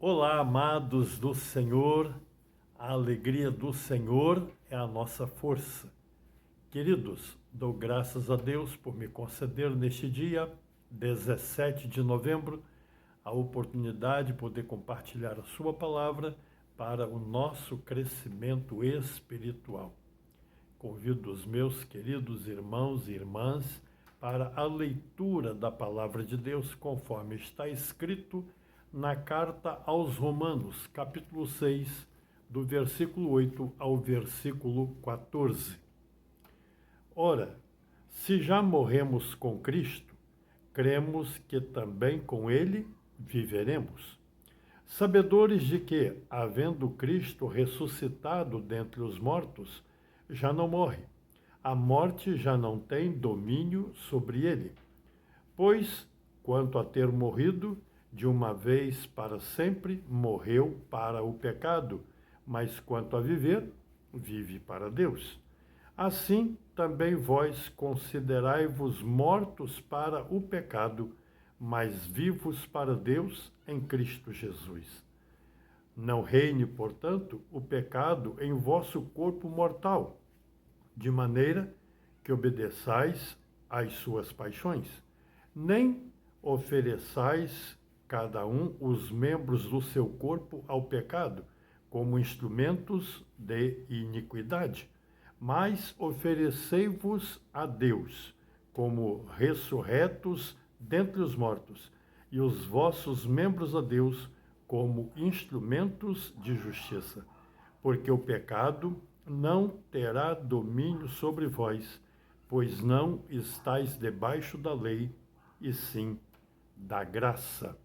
Olá, amados do Senhor, a alegria do Senhor é a nossa força. Queridos, dou graças a Deus por me conceder neste dia, 17 de novembro, a oportunidade de poder compartilhar a sua palavra para o nosso crescimento espiritual. Convido os meus queridos irmãos e irmãs para a leitura da palavra de Deus, conforme está escrito na carta aos Romanos, capítulo 6, do versículo 8 ao versículo 14. Ora, se já morremos com Cristo, cremos que também com ele viveremos. Sabedores de que, havendo Cristo ressuscitado dentre os mortos, já não morre. A morte já não tem domínio sobre ele. Pois, quanto a ter morrido, de uma vez para sempre, morreu para o pecado, mas quanto a viver, vive para Deus. Assim, também vós considerai-vos mortos para o pecado, mas vivos para Deus em Cristo Jesus. Não reine, portanto, o pecado em vosso corpo mortal, de maneira que obedeçais às suas paixões, nem ofereçais cada um os membros do seu corpo ao pecado, como instrumentos de iniquidade, mas oferecei-vos a Deus, como ressurretos dentre os mortos, e os vossos membros a Deus, como instrumentos de justiça. Porque o pecado não terá domínio sobre vós, pois não estáis debaixo da lei, e sim da graça.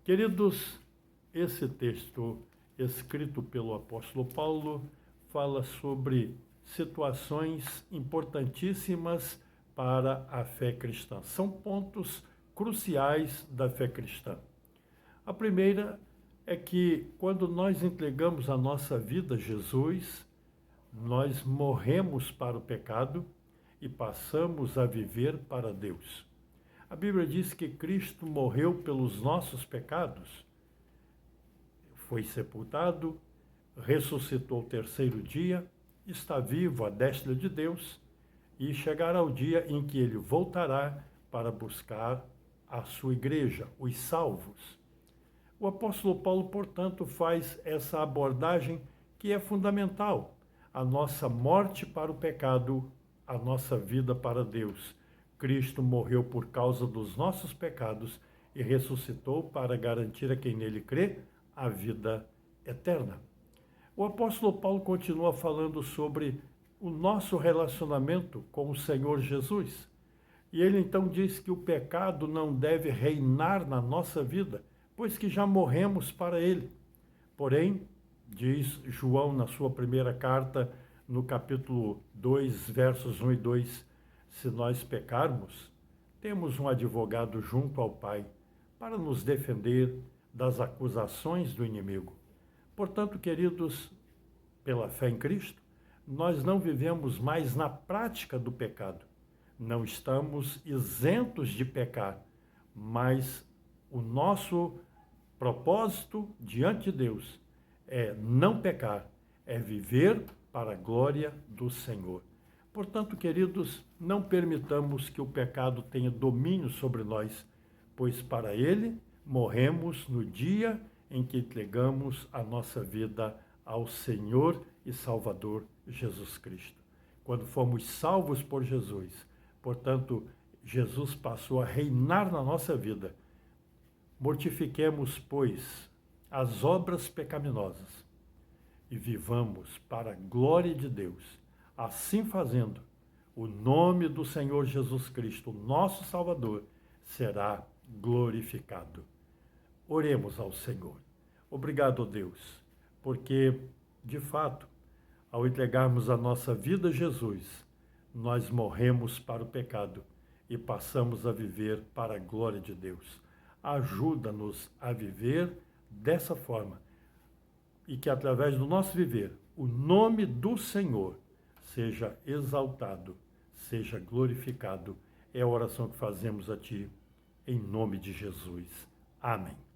Queridos, esse texto escrito pelo apóstolo Paulo fala sobre situações importantíssimas para a fé cristã. São pontos cruciais da fé cristã. A primeira é que quando nós entregamos a nossa vida a Jesus, nós morremos para o pecado e passamos a viver para Deus. A Bíblia diz que Cristo morreu pelos nossos pecados, foi sepultado, ressuscitou o terceiro dia, está vivo à destra de Deus e chegará o dia em que ele voltará para buscar a sua igreja, os salvos. O apóstolo Paulo, portanto, faz essa abordagem que é fundamental: a nossa morte para o pecado, a nossa vida para Deus. Cristo morreu por causa dos nossos pecados e ressuscitou para garantir a quem nele crê a vida eterna. O apóstolo Paulo continua falando sobre o nosso relacionamento com o Senhor Jesus. E ele então diz que o pecado não deve reinar na nossa vida, pois que já morremos para ele. Porém, diz João na sua primeira carta, no capítulo 2, versos 1 e 2, se nós pecarmos, temos um advogado junto ao Pai para nos defender das acusações do inimigo. Portanto, queridos, pela fé em Cristo, nós não vivemos mais na prática do pecado. Não estamos isentos de pecar, mas o nosso propósito diante de Deus é não pecar, é viver para a glória do Senhor. Portanto, queridos, não permitamos que o pecado tenha domínio sobre nós, pois para ele morremos no dia em que entregamos a nossa vida ao Senhor e Salvador Jesus Cristo. Quando fomos salvos por Jesus, portanto, Jesus passou a reinar na nossa vida. Mortifiquemos, pois, as obras pecaminosas e vivamos para a glória de Deus. Assim fazendo, o nome do Senhor Jesus Cristo, nosso Salvador, será glorificado. Oremos ao Senhor. Obrigado, Deus, porque, de fato, ao entregarmos a nossa vida a Jesus, nós morremos para o pecado e passamos a viver para a glória de Deus. Ajuda-nos a viver dessa forma e que, através do nosso viver, o nome do Senhor seja exaltado, seja glorificado. É a oração que fazemos a Ti, em nome de Jesus. Amém.